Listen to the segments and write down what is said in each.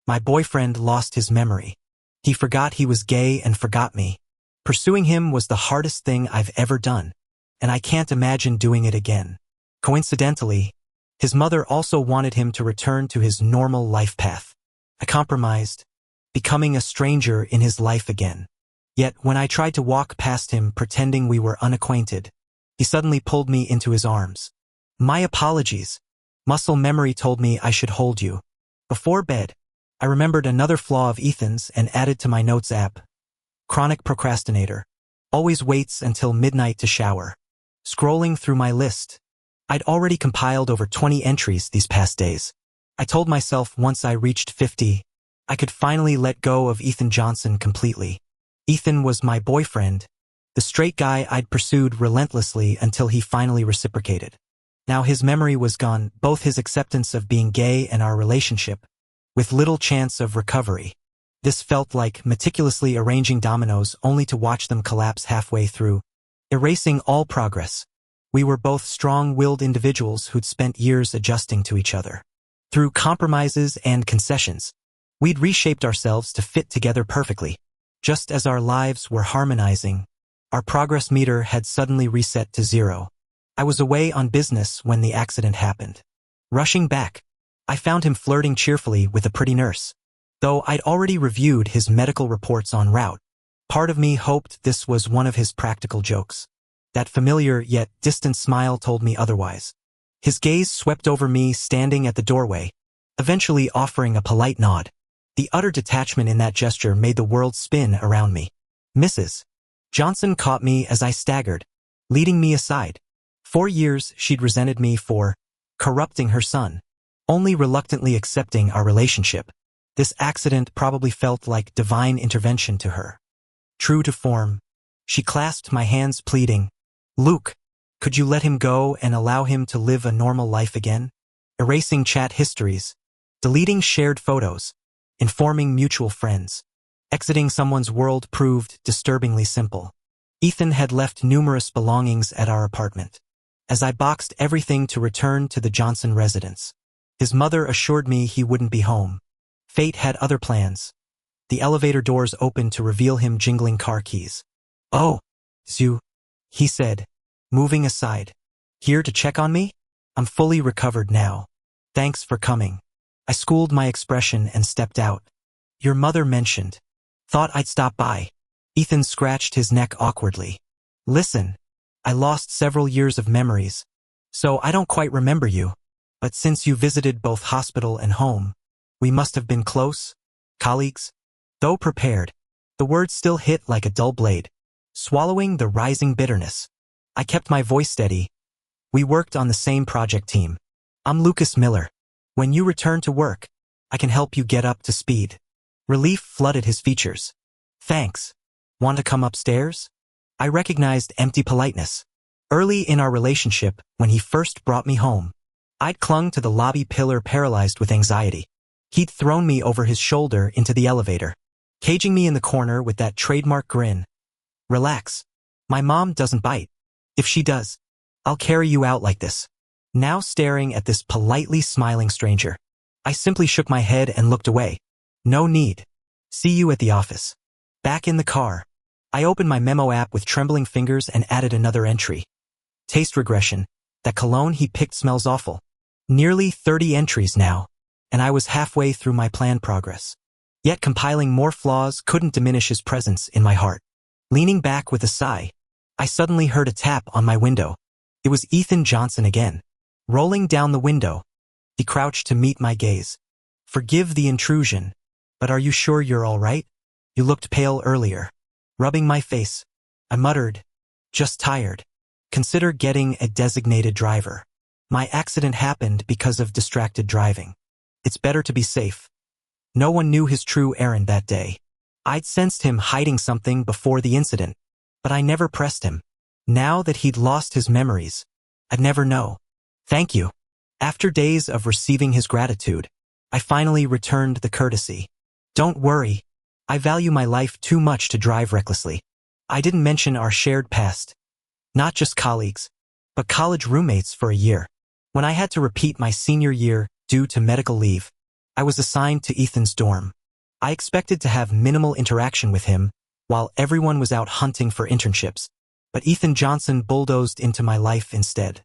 My boyfriend lost his memory. He forgot he was gay and forgot me. Pursuing him was the hardest thing I've ever done, and I can't imagine doing it again. Coincidentally, his mother also wanted him to return to his normal life path. I compromised, becoming a stranger in his life again. Yet when I tried to walk past him pretending we were unacquainted, he suddenly pulled me into his arms. My apologies. Muscle memory told me I should hold you. Before bed, I remembered another flaw of Ethan's and added to my notes app. Chronic procrastinator. Always waits until midnight to shower. Scrolling through my list, I'd already compiled over 20 entries these past days. I told myself once I reached 50, I could finally let go of Ethan Johnson completely. Ethan was my boyfriend, the straight guy I'd pursued relentlessly until he finally reciprocated. Now his memory was gone, both his acceptance of being gay and our relationship, with little chance of recovery. This felt like meticulously arranging dominoes only to watch them collapse halfway through, erasing all progress. We were both strong-willed individuals who'd spent years adjusting to each other. Through compromises and concessions, we'd reshaped ourselves to fit together perfectly. Just as our lives were harmonizing, our progress meter had suddenly reset to 0. I was away on business when the accident happened. Rushing back, I found him flirting cheerfully with a pretty nurse. Though I'd already reviewed his medical reports en route, part of me hoped this was one of his practical jokes. That familiar yet distant smile told me otherwise. His gaze swept over me standing at the doorway, eventually offering a polite nod. The utter detachment in that gesture made the world spin around me. Mrs. Johnson caught me as I staggered, leading me aside. For years, she'd resented me for corrupting her son, only reluctantly accepting our relationship. This accident probably felt like divine intervention to her. True to form, she clasped my hands pleading, "Luke, could you let him go and allow him to live a normal life again?" Erasing chat histories, deleting shared photos, informing mutual friends. Exiting someone's world proved disturbingly simple. Ethan had left numerous belongings at our apartment. As I boxed everything to return to the Johnson residence, his mother assured me he wouldn't be home. Fate had other plans. The elevator doors opened to reveal him jingling car keys. "Oh, it's you," he said, moving aside. "Here to check on me? I'm fully recovered now. Thanks for coming." I schooled my expression and stepped out. "Your mother mentioned. Thought I'd stop by." Ethan scratched his neck awkwardly. "Listen, I lost several years of memories, so I don't quite remember you. But since you visited both hospital and home, we must have been close colleagues." Though prepared, the words still hit like a dull blade, swallowing the rising bitterness. I kept my voice steady. "We worked on the same project team. I'm Lucas Miller. When you return to work, I can help you get up to speed." Relief flooded his features. "Thanks. Want to come upstairs?" I recognized empty politeness. Early in our relationship, when he first brought me home, I'd clung to the lobby pillar paralyzed with anxiety. He'd thrown me over his shoulder into the elevator, caging me in the corner with that trademark grin. "Relax. My mom doesn't bite. If she does, I'll carry you out like this." Now staring at this politely smiling stranger, I simply shook my head and looked away. "No need. See you at the office." Back in the car, I opened my memo app with trembling fingers and added another entry. Taste regression. That cologne he picked smells awful. Nearly 30 entries now, and I was halfway through my planned progress. Yet compiling more flaws couldn't diminish his presence in my heart. Leaning back with a sigh, I suddenly heard a tap on my window. It was Ethan Johnson again. Rolling down the window, he crouched to meet my gaze. "Forgive the intrusion, but are you sure you're all right? You looked pale earlier." Rubbing my face, I muttered, "Just tired. Consider getting a designated driver. My accident happened because of distracted driving. It's better to be safe." No one knew his true errand that day. I'd sensed him hiding something before the incident, but I never pressed him. Now that he'd lost his memories, I'd never know. "Thank you." After days of receiving his gratitude, I finally returned the courtesy. "Don't worry. I value my life too much to drive recklessly." I didn't mention our shared past. Not just colleagues, but college roommates for a year. When I had to repeat my senior year due to medical leave, I was assigned to Ethan's dorm. I expected to have minimal interaction with him while everyone was out hunting for internships, but Ethan Johnson bulldozed into my life instead.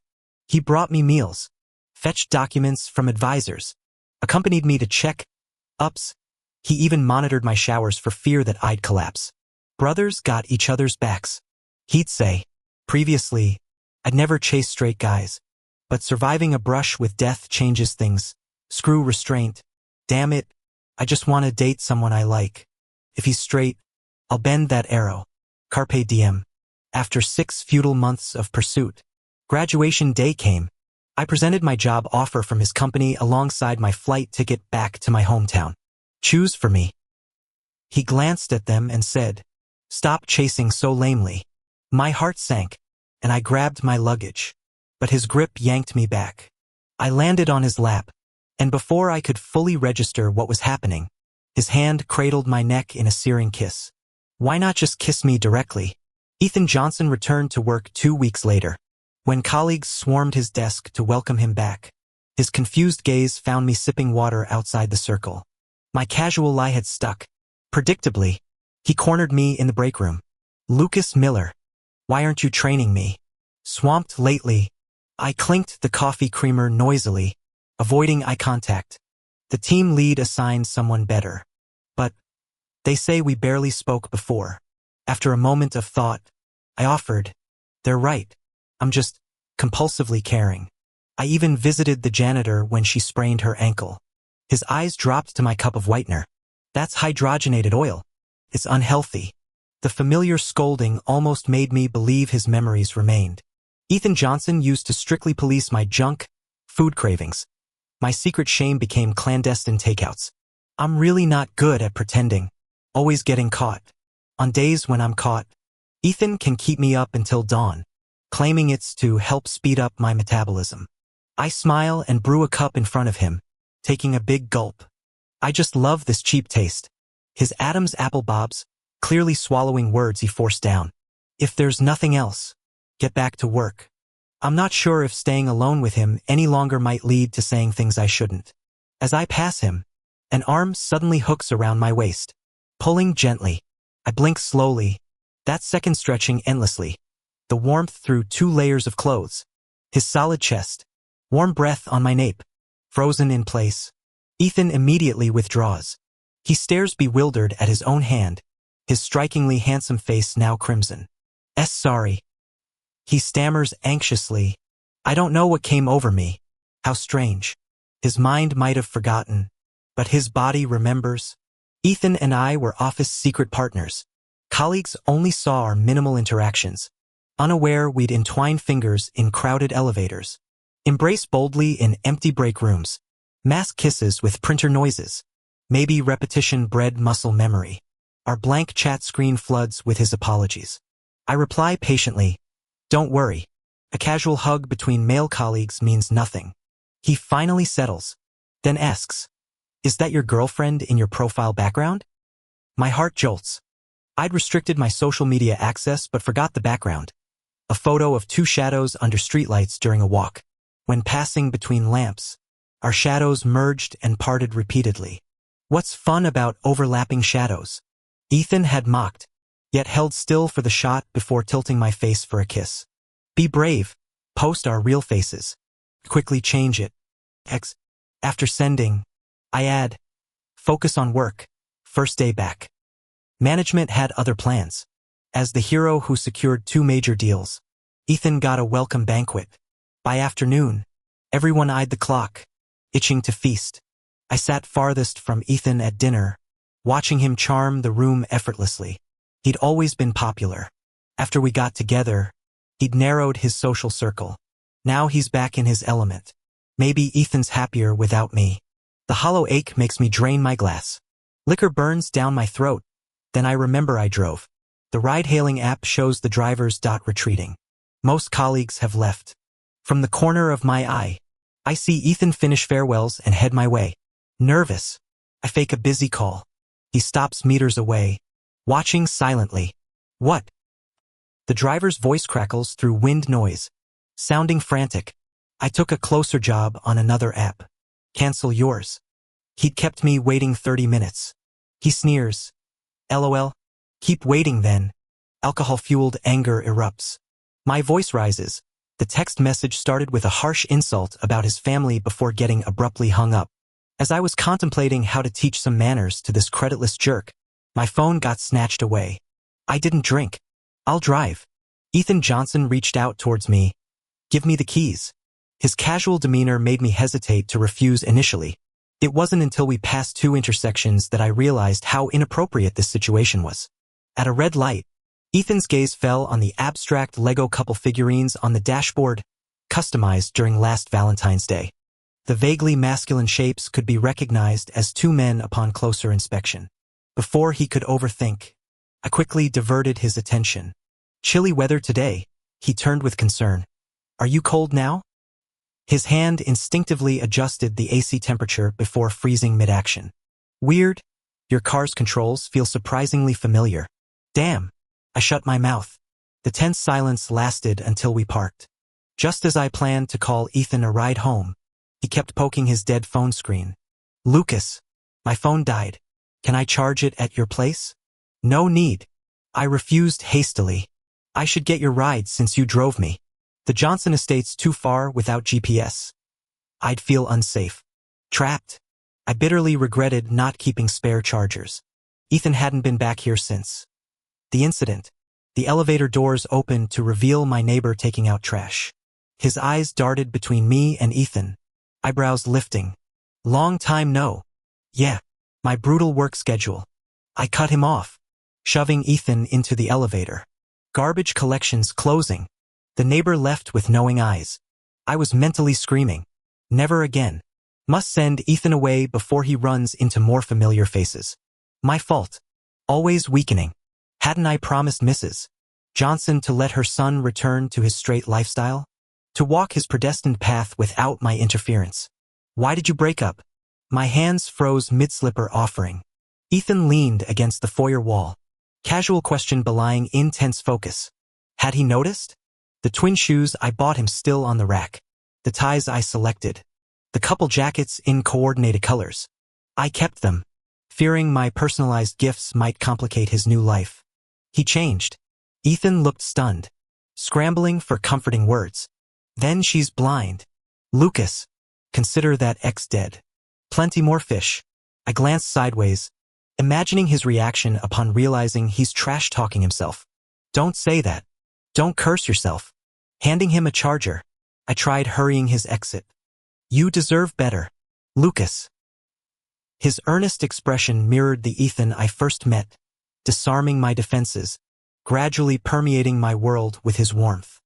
He brought me meals, fetched documents from advisors, accompanied me to check-ups. He even monitored my showers for fear that I'd collapse. Brothers got each other's backs. He'd say, previously, I'd never chased straight guys, but surviving a brush with death changes things. Screw restraint. Damn it, I just want to date someone I like. If he's straight, I'll bend that arrow. Carpe diem. After 6 futile months of pursuit, graduation day came. I presented my job offer from his company alongside my flight ticket back to my hometown. Choose for me. He glanced at them and said, stop chasing so lamely. My heart sank, and I grabbed my luggage, but his grip yanked me back. I landed on his lap, and before I could fully register what was happening, his hand cradled my neck in a searing kiss. Why not just kiss me directly? Ethan Johnson returned to work 2 weeks later. When colleagues swarmed his desk to welcome him back, his confused gaze found me sipping water outside the circle. My casual lie had stuck. Predictably, he cornered me in the break room. Lucas Miller, why aren't you training me? Swamped lately, I clinked the coffee creamer noisily, avoiding eye contact. The team lead assigned someone better. But they say we barely spoke before. After a moment of thought, I offered, they're right. I'm just compulsively caring. I even visited the janitor when she sprained her ankle. His eyes dropped to my cup of whitener. That's hydrogenated oil. It's unhealthy. The familiar scolding almost made me believe his memories remained. Ethan Johnson used to strictly police my junk food cravings. My secret shame became clandestine takeouts. I'm really not good at pretending, always getting caught. On days when I'm caught, Ethan can keep me up until dawn, claiming it's to help speed up my metabolism. I smile and brew a cup in front of him, taking a big gulp. I just love this cheap taste. His Adam's apple bobs, clearly swallowing words he forced down. If there's nothing else, get back to work. I'm not sure if staying alone with him any longer might lead to saying things I shouldn't. As I pass him, an arm suddenly hooks around my waist, pulling gently. I blink slowly, that second stretching endlessly. The warmth through 2 layers of clothes. His solid chest, warm breath on my nape, frozen in place. Ethan immediately withdraws. He stares bewildered at his own hand, his strikingly handsome face now crimson. Sorry. He stammers anxiously. I don't know what came over me. How strange. His mind might have forgotten, but his body remembers. Ethan and I were office secret partners. Colleagues only saw our minimal interactions, unaware we'd entwine fingers in crowded elevators, embrace boldly in empty break rooms, mask kisses with printer noises. Maybe repetition bred muscle memory. Our blank chat screen floods with his apologies. I reply patiently, don't worry. A casual hug between male colleagues means nothing. He finally settles, then asks, is that your girlfriend in your profile background? My heart jolts. I'd restricted my social media access but forgot the background. A photo of 2 shadows under streetlights during a walk. When passing between lamps, our shadows merged and parted repeatedly. What's fun about overlapping shadows? Ethan had mocked, yet held still for the shot before tilting my face for a kiss. Be brave. Post our real faces. Quickly change it. After sending, I add, focus on work. First day back. Management had other plans. As the hero who secured 2 major deals, Ethan got a welcome banquet. By afternoon, everyone eyed the clock, itching to feast. I sat farthest from Ethan at dinner, watching him charm the room effortlessly. He'd always been popular. After we got together, he'd narrowed his social circle. Now he's back in his element. Maybe Ethan's happier without me. The hollow ache makes me drain my glass. Liquor burns down my throat. Then I remember I drove. The ride-hailing app shows the driver's dot retreating. Most colleagues have left. From the corner of my eye, I see Ethan finish farewells and head my way. Nervous, I fake a busy call. He stops meters away, watching silently. What? The driver's voice crackles through wind noise, sounding frantic. I took a closer job on another app. Cancel yours. He'd kept me waiting 30 minutes. He sneers. LOL. Keep waiting then. Alcohol-fueled anger erupts. My voice rises. The text message started with a harsh insult about his family before getting abruptly hung up. As I was contemplating how to teach some manners to this creditless jerk, my phone got snatched away. I didn't drink. I'll drive. Ethan Johnson reached out towards me. Give me the keys. His casual demeanor made me hesitate to refuse initially. It wasn't until we passed 2 intersections that I realized how inappropriate this situation was. At a red light, Ethan's gaze fell on the abstract Lego couple figurines on the dashboard, customized during last Valentine's Day. The vaguely masculine shapes could be recognized as 2 men upon closer inspection. Before he could overthink, I quickly diverted his attention. Chilly weather today, he turned with concern. Are you cold now? His hand instinctively adjusted the AC temperature before freezing mid-action. Weird. Your car's controls feel surprisingly familiar. Damn. I shut my mouth. The tense silence lasted until we parked. Just as I planned to call Ethan a ride home, he kept poking his dead phone screen. Lucas, my phone died. Can I charge it at your place? No need. I refused hastily. I should get your ride since you drove me. The Johnson estate's too far without GPS. I'd feel unsafe. Trapped. I bitterly regretted not keeping spare chargers. Ethan hadn't been back here since the incident. The elevator doors opened to reveal my neighbor taking out trash. His eyes darted between me and Ethan, eyebrows lifting. Long time no. Yeah, my brutal work schedule. I cut him off, shoving Ethan into the elevator. Garbage collections closing. The neighbor left with knowing eyes. I was mentally screaming. Never again. Must send Ethan away before he runs into more familiar faces. My fault. Always weakening. Hadn't I promised Mrs. Johnson to let her son return to his straight lifestyle? To walk his predestined path without my interference? Why did you break up? My hands froze mid-slipper offering. Ethan leaned against the foyer wall. Casual question belying intense focus. Had he noticed? The twin shoes I bought him still on the rack. The ties I selected. The couple jackets in coordinated colors. I kept them, fearing my personalized gifts might complicate his new life. He changed. Ethan looked stunned, scrambling for comforting words. Then she's blind. Lucas, consider that ex dead. Plenty more fish. I glanced sideways, imagining his reaction upon realizing he's trash-talking himself. Don't say that. Don't curse yourself. Handing him a charger, I tried hurrying his exit. You deserve better, Lucas. His earnest expression mirrored the Ethan I first met, disarming my defenses, gradually permeating my world with his warmth.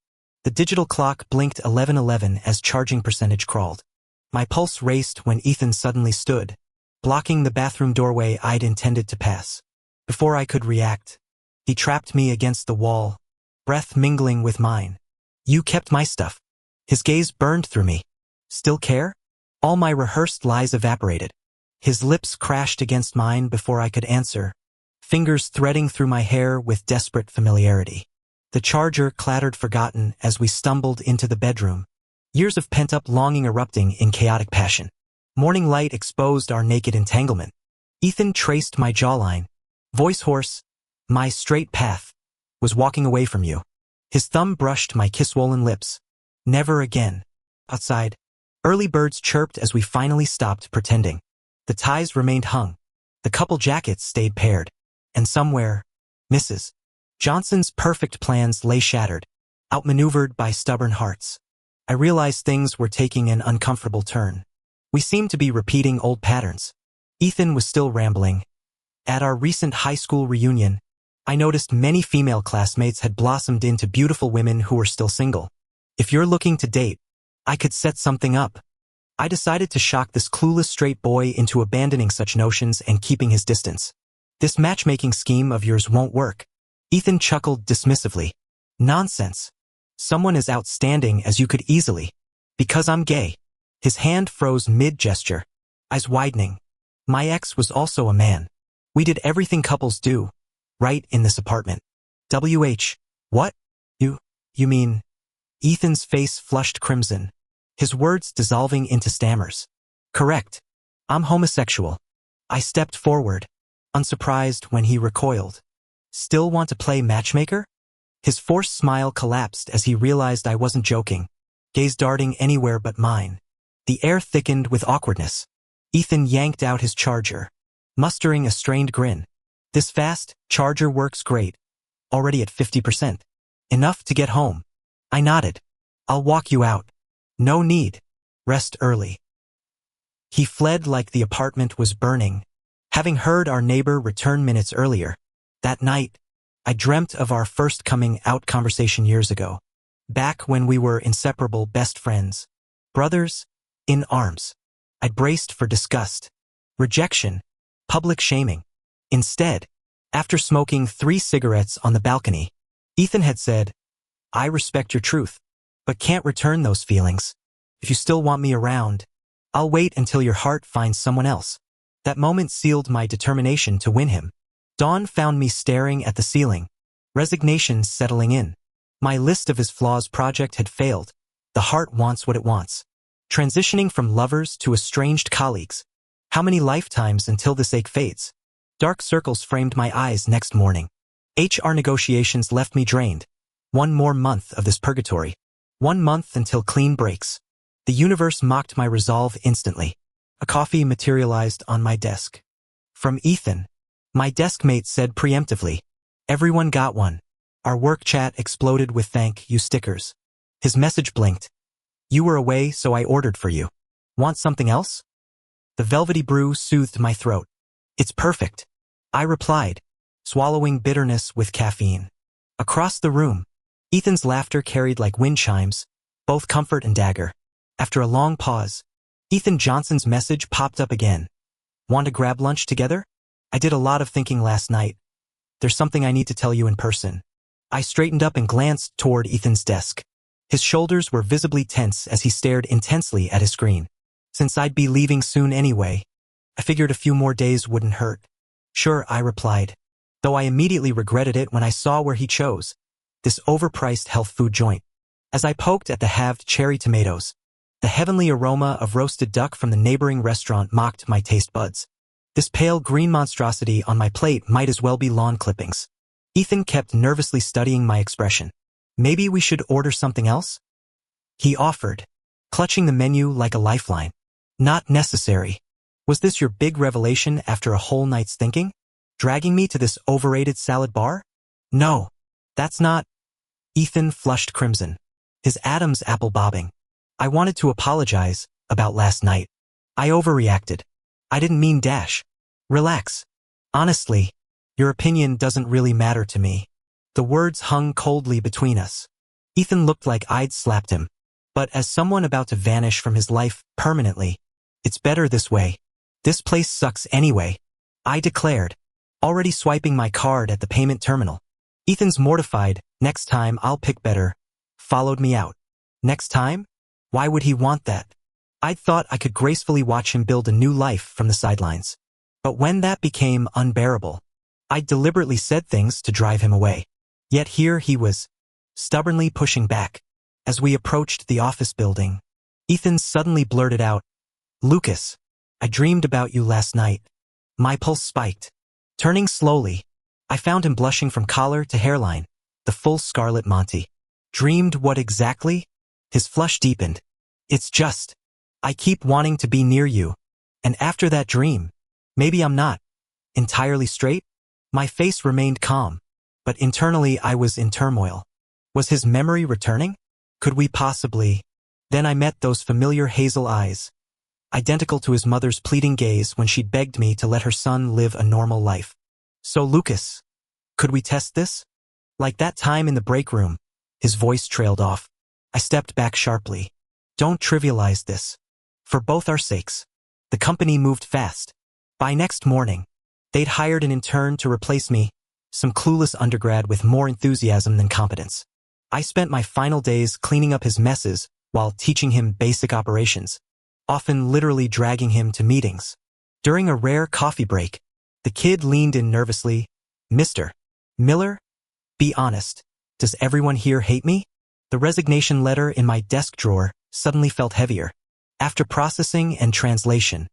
The digital clock blinked 11:11 as charging percentage crawled. My pulse raced when Ethan suddenly stood, blocking the bathroom doorway I'd intended to pass. Before I could react, he trapped me against the wall, breath mingling with mine. You kept my stuff. His gaze burned through me. Still care? All my rehearsed lies evaporated. His lips crashed against mine before I could answer, fingers threading through my hair with desperate familiarity. The charger clattered forgotten as we stumbled into the bedroom, years of pent-up longing erupting in chaotic passion. Morning light exposed our naked entanglement. Ethan traced my jawline. Voice hoarse, my straight path was walking away from you. His thumb brushed my kiss-swollen lips. Never again. Outside, early birds chirped as we finally stopped pretending. The ties remained hung. The couple jackets stayed paired. And somewhere, Mrs. Johnson's perfect plans lay shattered, outmaneuvered by stubborn hearts. I realized things were taking an uncomfortable turn. We seemed to be repeating old patterns. Ethan was still rambling. At our recent high school reunion, I noticed many female classmates had blossomed into beautiful women who were still single. If you're looking to date, I could set something up. I decided to shock this clueless straight boy into abandoning such notions and keeping his distance. This matchmaking scheme of yours won't work. Ethan chuckled dismissively. Nonsense. Someone as outstanding as you could easily. Because I'm gay. His hand froze mid-gesture, eyes widening. My ex was also a man. We did everything couples do, right in this apartment. What? You mean? Ethan's face flushed crimson, his words dissolving into stammers. Correct. I'm homosexual. I stepped forward, unsurprised when he recoiled. Still want to play matchmaker? His forced smile collapsed as he realized I wasn't joking, gaze darting anywhere but mine. The air thickened with awkwardness. Ethan yanked out his charger, mustering a strained grin. This fast, charger works great. Already at 50%. Enough to get home. I nodded. I'll walk you out. No need. Rest early. He fled like the apartment was burning, having heard our neighbor return minutes earlier. That night, I dreamt of our first coming out conversation years ago. Back when we were inseparable best friends. Brothers, in arms. I braced for disgust, rejection, public shaming. Instead, after smoking 3 cigarettes on the balcony, Ethan had said, I respect your truth, but can't return those feelings. If you still want me around, I'll wait until your heart finds someone else. That moment sealed my determination to win him. Dawn found me staring at the ceiling, resignation settling in. My list of his flaws project had failed. The heart wants what it wants. Transitioning from lovers to estranged colleagues. How many lifetimes until this ache fades? Dark circles framed my eyes next morning. HR negotiations left me drained. 1 more month of this purgatory. 1 month until clean breaks. The universe mocked my resolve instantly. A coffee materialized on my desk. From Ethan. My desk mate said preemptively, everyone got one. Our work chat exploded with thank you stickers. His message blinked. You were away, so I ordered for you. Want something else? The velvety brew soothed my throat. It's perfect. I replied, swallowing bitterness with caffeine. Across the room, Ethan's laughter carried like wind chimes, both comfort and dagger. After a long pause, Ethan Johnson's message popped up again. Want to grab lunch together? I did a lot of thinking last night. There's something I need to tell you in person. I straightened up and glanced toward Ethan's desk. His shoulders were visibly tense as he stared intensely at his screen. Since I'd be leaving soon anyway, I figured a few more days wouldn't hurt. Sure, I replied, though I immediately regretted it when I saw where he chose. This overpriced health food joint. As I poked at the halved cherry tomatoes, the heavenly aroma of roasted duck from the neighboring restaurant mocked my taste buds. This pale green monstrosity on my plate might as well be lawn clippings. Ethan kept nervously studying my expression. Maybe we should order something else? He offered, clutching the menu like a lifeline. Not necessary. Was this your big revelation after a whole night's thinking? Dragging me to this overrated salad bar? No, that's not. Ethan flushed crimson, his Adam's apple bobbing. I wanted to apologize about last night. I overreacted. I didn't mean dash. Relax. Honestly, your opinion doesn't really matter to me. The words hung coldly between us. Ethan looked like I'd slapped him. But as someone about to vanish from his life permanently, it's better this way. This place sucks anyway, I declared, already swiping my card at the payment terminal. Ethan's mortified, next time I'll pick better, followed me out. Next time? Why would he want that? I'd thought I could gracefully watch him build a new life from the sidelines. But when that became unbearable, I deliberately said things to drive him away. Yet here he was, stubbornly pushing back. As we approached the office building, Ethan suddenly blurted out, Lucas, I dreamed about you last night. My pulse spiked. Turning slowly, I found him blushing from collar to hairline, the full Scarlet Monty. Dreamed what exactly? His flush deepened. It's just, I keep wanting to be near you. And after that dream, maybe I'm not entirely straight? My face remained calm, but internally I was in turmoil. Was his memory returning? Could we possibly? Then I met those familiar hazel eyes, identical to his mother's pleading gaze when she'd begged me to let her son live a normal life. So Lucas, could we test this? Like that time in the break room, his voice trailed off. I stepped back sharply. Don't trivialize this. For both our sakes. The company moved fast. By next morning, they'd hired an intern to replace me, some clueless undergrad with more enthusiasm than competence. I spent my final days cleaning up his messes while teaching him basic operations, often literally dragging him to meetings. During a rare coffee break, the kid leaned in nervously. Mr. Miller? Be honest. Does everyone here hate me? The resignation letter in my desk drawer suddenly felt heavier. After processing and translation,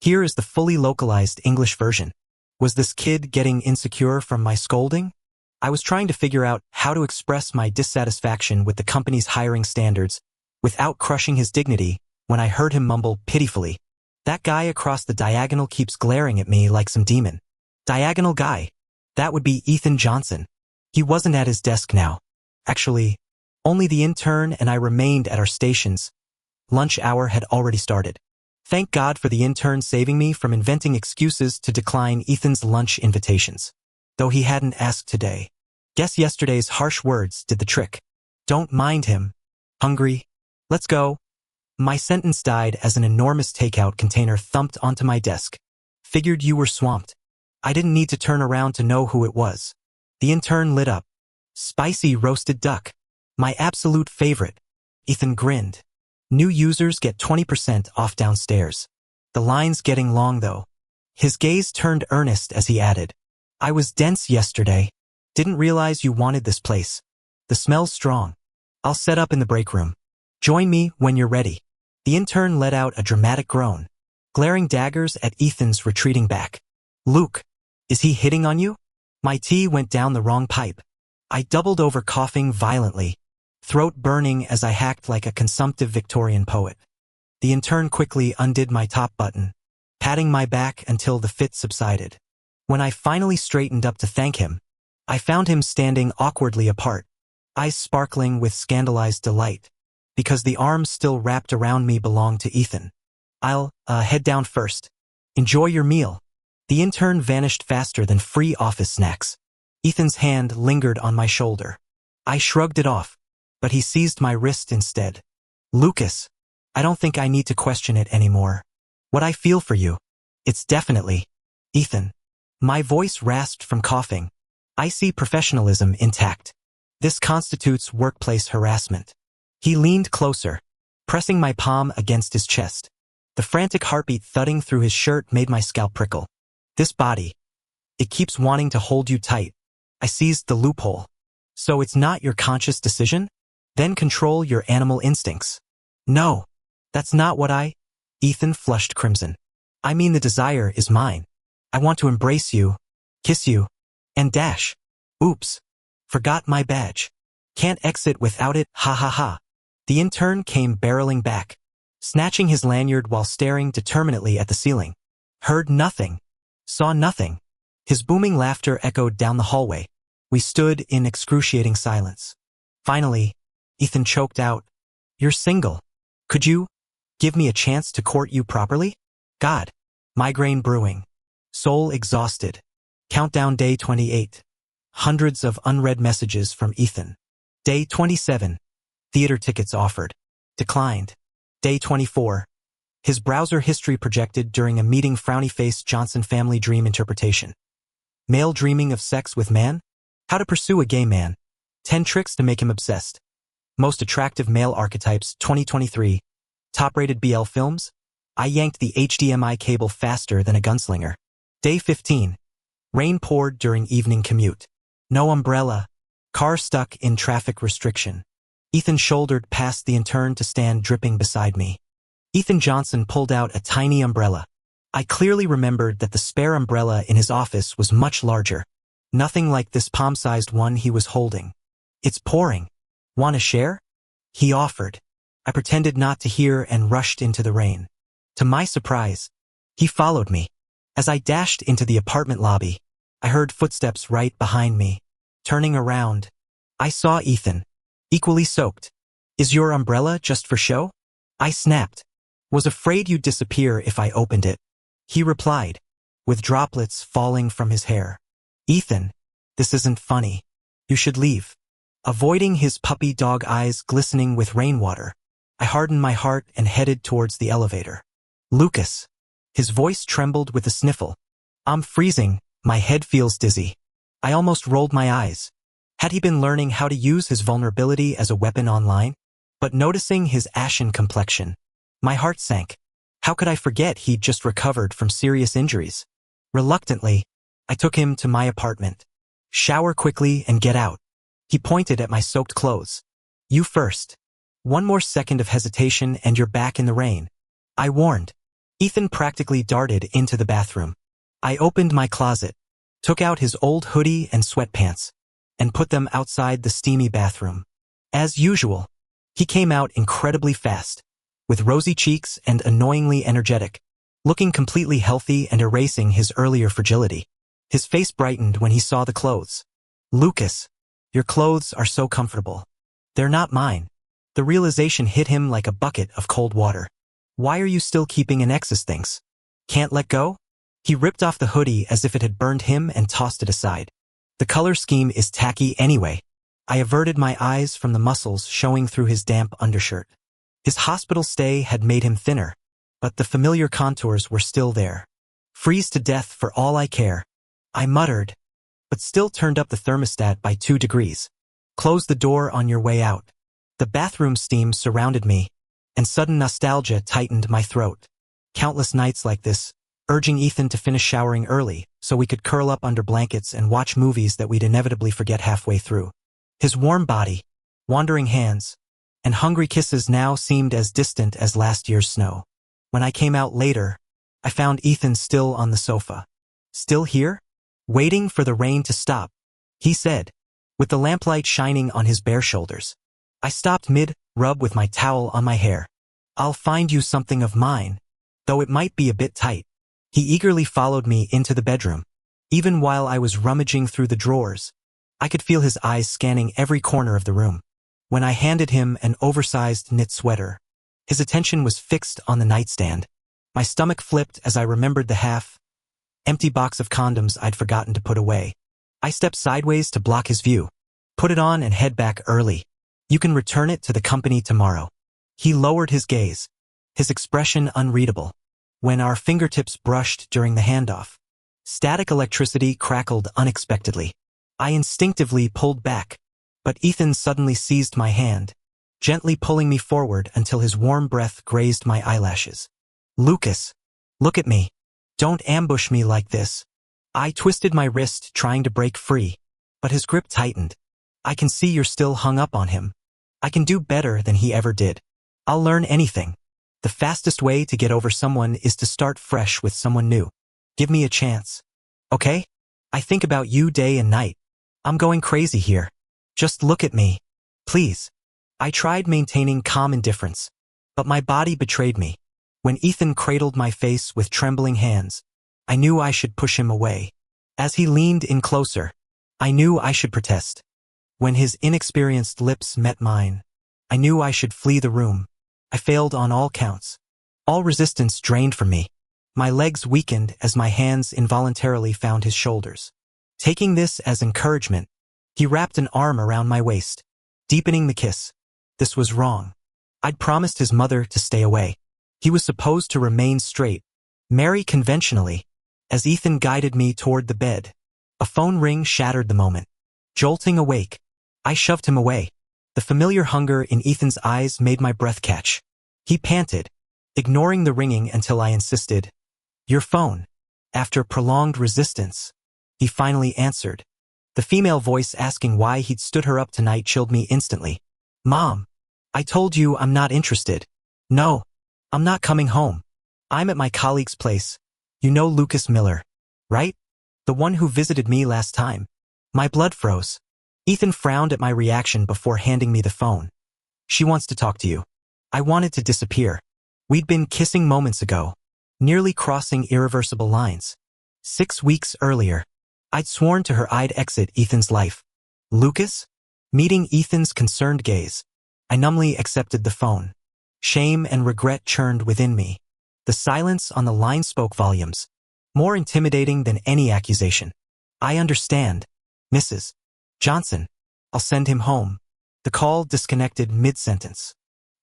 Here is the fully localized English version. Was this kid getting insecure from my scolding? I was trying to figure out how to express my dissatisfaction with the company's hiring standards without crushing his dignity when I heard him mumble pitifully, "That guy across the diagonal keeps glaring at me like some demon." Diagonal guy. That would be Ethan Johnson. He wasn't at his desk now. Actually, only the intern and I remained at our stations. Lunch hour had already started. Thank God for the intern saving me from inventing excuses to decline Ethan's lunch invitations. Though he hadn't asked today. Guess yesterday's harsh words did the trick. Don't mind him. Hungry? Let's go. My sentence died as an enormous takeout container thumped onto my desk. Figured you were swamped. I didn't need to turn around to know who it was. The intern lit up. Spicy roasted duck. My absolute favorite. Ethan grinned. New users get 20% off downstairs. The line's getting long though. His gaze turned earnest as he added, I was dense yesterday. Didn't realize you wanted this place. The smell's strong. I'll set up in the break room. Join me when you're ready. The intern let out a dramatic groan, glaring daggers at Ethan's retreating back. Luke, is he hitting on you? My tea went down the wrong pipe. I doubled over coughing violently, throat burning as I hacked like a consumptive Victorian poet. The intern quickly undid my top button, patting my back until the fit subsided. When I finally straightened up to thank him, I found him standing awkwardly apart, eyes sparkling with scandalized delight, because the arms still wrapped around me belonged to Ethan. I'll head down first. Enjoy your meal. The intern vanished faster than free office snacks. Ethan's hand lingered on my shoulder. I shrugged it off, but he seized my wrist instead. Lucas, I don't think I need to question it anymore. What I feel for you. It's definitely Ethan. My voice rasped from coughing. I see professionalism intact. This constitutes workplace harassment. He leaned closer, pressing my palm against his chest. The frantic heartbeat thudding through his shirt made my scalp prickle. This body. It keeps wanting to hold you tight. I seized the loophole. So it's not your conscious decision? Then control your animal instincts. No, that's not what Ethan flushed crimson. I mean the desire is mine. I want to embrace you, kiss you, and dash. Oops. Forgot my badge. Can't exit without it, ha ha ha. The intern came barreling back, snatching his lanyard while staring determinately at the ceiling. Heard nothing. Saw nothing. His booming laughter echoed down the hallway. We stood in excruciating silence. Finally, Ethan choked out, You're single. Could you give me a chance to court you properly? God. Migraine brewing. Soul exhausted. Countdown day 28. Hundreds of unread messages from Ethan. Day 27. Theater tickets offered. Declined. Day 24. His browser history projected during a meeting frowny-faced Johnson family dream interpretation. Male dreaming of sex with man? How to pursue a gay man. 10 tricks to make him obsessed. Most attractive male archetypes 2023. Top-rated BL films? I yanked the HDMI cable faster than a gunslinger. Day 15. Rain poured during evening commute. No umbrella. Car stuck in traffic restriction. Ethan shouldered past the intern to stand dripping beside me. Ethan Johnson pulled out a tiny umbrella. I clearly remembered that the spare umbrella in his office was much larger. Nothing like this palm-sized one he was holding. It's pouring. Want to share? He offered. I pretended not to hear and rushed into the rain. To my surprise, he followed me. As I dashed into the apartment lobby, I heard footsteps right behind me. Turning around, I saw Ethan, equally soaked. Is your umbrella just for show? I snapped. Was afraid you'd disappear if I opened it. He replied, with droplets falling from his hair. Ethan, this isn't funny. You should leave. Avoiding his puppy dog eyes glistening with rainwater, I hardened my heart and headed towards the elevator. Lucas. His voice trembled with a sniffle. I'm freezing, my head feels dizzy. I almost rolled my eyes. Had he been learning how to use his vulnerability as a weapon online? But noticing his ashen complexion, my heart sank. How could I forget he'd just recovered from serious injuries? Reluctantly, I took him to my apartment. Shower quickly and get out. He pointed at my soaked clothes. You first. One more second of hesitation and you're back in the rain. I warned. Ethan practically darted into the bathroom. I opened my closet, took out his old hoodie and sweatpants, and put them outside the steamy bathroom. As usual, he came out incredibly fast, with rosy cheeks and annoyingly energetic, looking completely healthy and erasing his earlier fragility. His face brightened when he saw the clothes. "Lucas, your clothes are so comfortable. They're not mine." The realization hit him like a bucket of cold water. "Why are you still keeping an ex's things? Can't let go?" He ripped off the hoodie as if it had burned him and tossed it aside. "The color scheme is tacky anyway." I averted my eyes from the muscles showing through his damp undershirt. His hospital stay had made him thinner, but the familiar contours were still there. "Freeze to death for all I care," I muttered, but still turned up the thermostat by 2 degrees. "Close the door on your way out." The bathroom steam surrounded me, and sudden nostalgia tightened my throat. Countless nights like this, urging Ethan to finish showering early so we could curl up under blankets and watch movies that we'd inevitably forget halfway through. His warm body, wandering hands, and hungry kisses now seemed as distant as last year's snow. When I came out later, I found Ethan still on the sofa. "Still here? Waiting for the rain to stop," he said, with the lamplight shining on his bare shoulders. I stopped mid-rub with my towel on my hair. "I'll find you something of mine, though it might be a bit tight." He eagerly followed me into the bedroom. Even while I was rummaging through the drawers, I could feel his eyes scanning every corner of the room. When I handed him an oversized knit sweater, his attention was fixed on the nightstand. My stomach flipped as I remembered the half-empty box of condoms I'd forgotten to put away. I stepped sideways to block his view. "Put it on and head back early. You can return it to the company tomorrow." He lowered his gaze, his expression unreadable. When our fingertips brushed during the handoff, static electricity crackled unexpectedly. I instinctively pulled back, but Ethan suddenly seized my hand, gently pulling me forward until his warm breath grazed my eyelashes. "Lucas, look at me. Don't ambush me like this." I twisted my wrist, trying to break free, but his grip tightened. "I can see you're still hung up on him. I can do better than he ever did. I'll learn anything. The fastest way to get over someone is to start fresh with someone new. Give me a chance. Okay? I think about you day and night. I'm going crazy here. Just look at me. Please." I tried maintaining calm indifference, but my body betrayed me. When Ethan cradled my face with trembling hands, I knew I should push him away. As he leaned in closer, I knew I should protest. When his inexperienced lips met mine, I knew I should flee the room. I failed on all counts. All resistance drained from me. My legs weakened as my hands involuntarily found his shoulders. Taking this as encouragement, he wrapped an arm around my waist, deepening the kiss. This was wrong. I'd promised his mother to stay away. He was supposed to remain straight, marry conventionally. As Ethan guided me toward the bed, a phone ring shattered the moment. Jolting awake, I shoved him away. The familiar hunger in Ethan's eyes made my breath catch. He panted, ignoring the ringing until I insisted, "Your phone." After prolonged resistance, he finally answered. The female voice asking why he'd stood her up tonight chilled me instantly. "Mom, I told you I'm not interested." "No, I'm not coming home. I'm at my colleague's place. You know Lucas Miller, right? The one who visited me last time." My blood froze. Ethan frowned at my reaction before handing me the phone. "She wants to talk to you." I wanted to disappear. We'd been kissing moments ago, nearly crossing irreversible lines. 6 weeks earlier, I'd sworn to her I'd exit Ethan's life. Lucas? Meeting Ethan's concerned gaze, I numbly accepted the phone. Shame and regret churned within me. The silence on the line spoke volumes, more intimidating than any accusation. "I understand, Mrs. Johnson. I'll send him home." The call disconnected mid-sentence.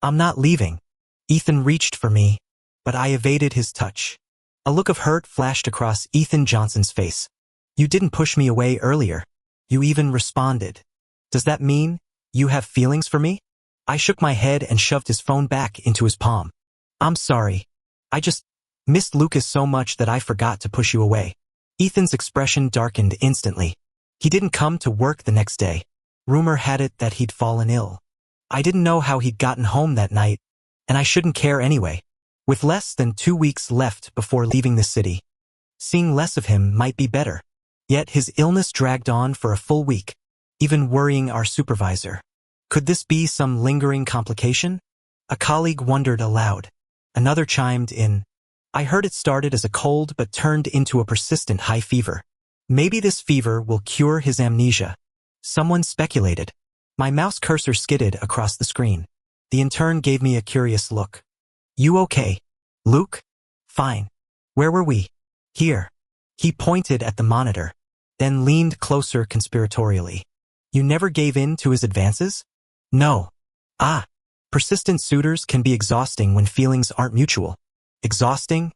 "I'm not leaving." Ethan reached for me, but I evaded his touch. A look of hurt flashed across Ethan Johnson's face. "You didn't push me away earlier. You even responded. Does that mean you have feelings for me?" I shook my head and shoved his phone back into his palm. "I'm sorry. I just missed Lucas so much that I forgot to push you away." Ethan's expression darkened instantly. He didn't come to work the next day. Rumor had it that he'd fallen ill. I didn't know how he'd gotten home that night, and I shouldn't care anyway. With less than 2 weeks left before leaving the city, seeing less of him might be better. Yet his illness dragged on for a full week, even worrying our supervisor. Could this be some lingering complication? A colleague wondered aloud. Another chimed in. I heard it started as a cold but turned into a persistent high fever. Maybe this fever will cure his amnesia. Someone speculated. My mouse cursor skidded across the screen. The intern gave me a curious look. You okay, Luke? Fine. Where were we? Here. He pointed at the monitor, then leaned closer conspiratorially. You never gave in to his advances? No. Ah. Persistent suitors can be exhausting when feelings aren't mutual. Exhausting?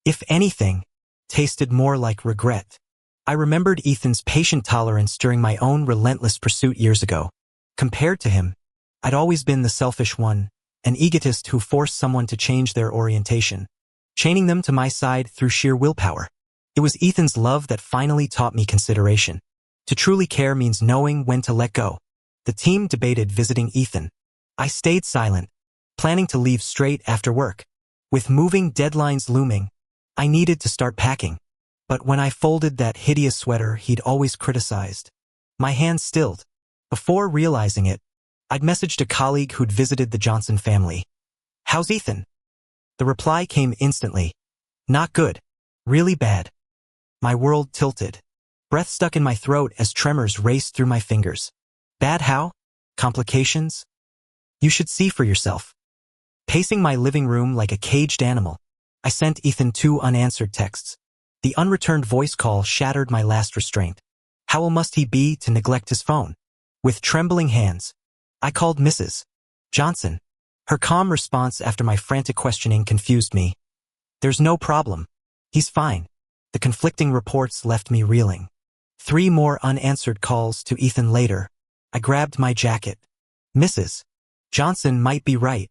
If anything, tasted more like regret. I remembered Ethan's patient tolerance during my own relentless pursuit years ago. Compared to him, I'd always been the selfish one, an egotist who forced someone to change their orientation, chaining them to my side through sheer willpower. It was Ethan's love that finally taught me consideration. To truly care means knowing when to let go. The team debated visiting Ethan. I stayed silent, planning to leave straight after work. With moving deadlines looming, I needed to start packing. But when I folded that hideous sweater he'd always criticized, my hands stilled. Before realizing it, I'd messaged a colleague who'd visited the Johnson family. How's Ethan? The reply came instantly. Not good. Really bad. My world tilted. Breath stuck in my throat as tremors raced through my fingers. Bad how? Complications? You should see for yourself. Pacing my living room like a caged animal, I sent Ethan 2 unanswered texts. The unreturned voice call shattered my last restraint. How ill must he be to neglect his phone? With trembling hands, I called Mrs. Johnson. Her calm response after my frantic questioning confused me. There's no problem. He's fine. The conflicting reports left me reeling. 3 more unanswered calls to Ethan later. I grabbed my jacket. Mrs. Johnson might be right,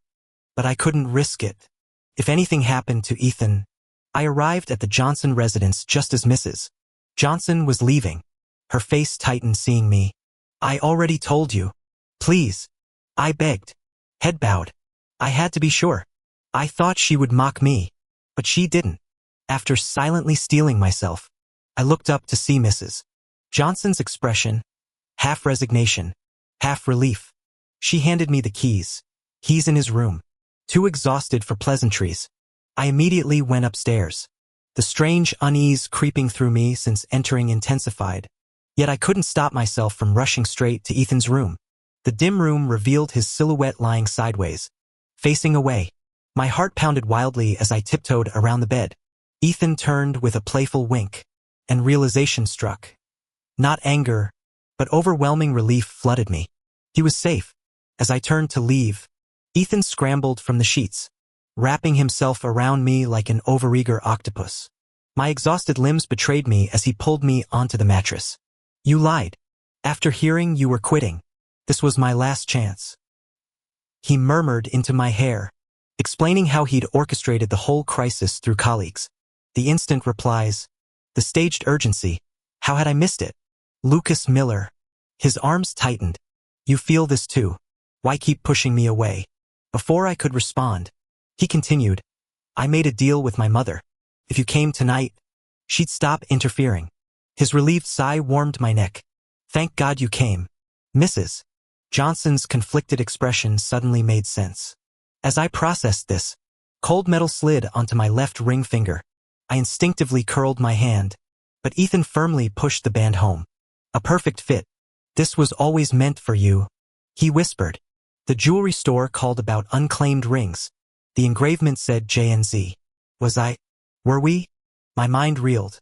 but I couldn't risk it. If anything happened to Ethan, I arrived at the Johnson residence just as Mrs. Johnson was leaving. Her face tightened seeing me. I already told you. Please. I begged. Head bowed. I had to be sure. I thought she would mock me, but she didn't. After silently steeling myself, I looked up to see Mrs. Johnson's expression, half resignation, half relief. She handed me the keys. He's in his room. Too exhausted for pleasantries. I immediately went upstairs. The strange unease creeping through me since entering intensified. Yet I couldn't stop myself from rushing straight to Ethan's room. The dim room revealed his silhouette lying sideways, facing away. My heart pounded wildly as I tiptoed around the bed. Ethan turned with a playful wink, and realization struck. Not anger, but overwhelming relief flooded me. He was safe. As I turned to leave, Ethan scrambled from the sheets, wrapping himself around me like an overeager octopus. My exhausted limbs betrayed me as he pulled me onto the mattress. You lied. After hearing you were quitting, this was my last chance. He murmured into my hair, explaining how he'd orchestrated the whole crisis through colleagues. The instant replies, the staged urgency. How had I missed it? Lucas Miller. His arms tightened. You feel this too. Why keep pushing me away? Before I could respond, he continued, I made a deal with my mother. If you came tonight, she'd stop interfering. His relieved sigh warmed my neck. Thank God you came. Mrs. Johnson's conflicted expression suddenly made sense. As I processed this, cold metal slid onto my left ring finger. I instinctively curled my hand, but Ethan firmly pushed the band home. A perfect fit. This was always meant for you, he whispered. The jewelry store called about unclaimed rings. The engravement said J&Z. Were we? My mind reeled.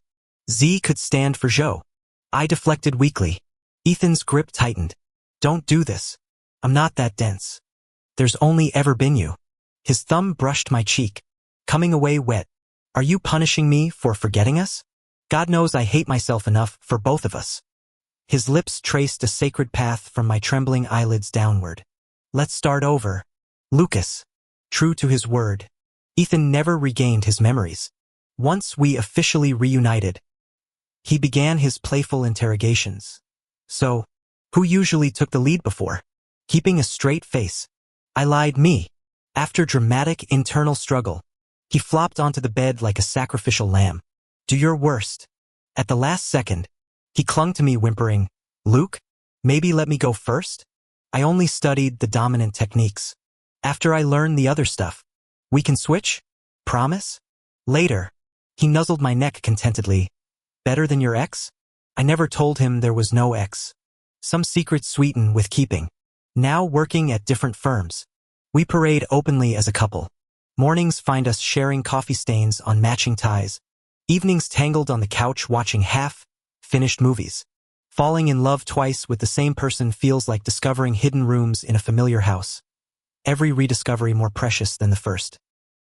Z could stand for Joe. I deflected weakly. Ethan's grip tightened. Don't do this. I'm not that dense. There's only ever been you. His thumb brushed my cheek, coming away wet. Are you punishing me for forgetting us? God knows I hate myself enough for both of us. His lips traced a sacred path from my trembling eyelids downward. Let's start over. Lucas. True to his word, Ethan never regained his memories. Once we officially reunited, he began his playful interrogations. So, who usually took the lead before? Keeping a straight face, I lied me. After dramatic internal struggle, He flopped onto the bed like a sacrificial lamb. Do your worst. At the last second, he clung to me whimpering, Luke, maybe let me go first? I only studied the dominant techniques. After I learn the other stuff, we can switch? Promise? Later, he nuzzled my neck contentedly. Better than your ex? I never told him there was no ex. Some secret sweetened with keeping. Now working at different firms. We parade openly as a couple. Mornings find us sharing coffee stains on matching ties. Evenings tangled on the couch watching half-finished movies. Falling in love twice with the same person feels like discovering hidden rooms in a familiar house. Every rediscovery more precious than the first.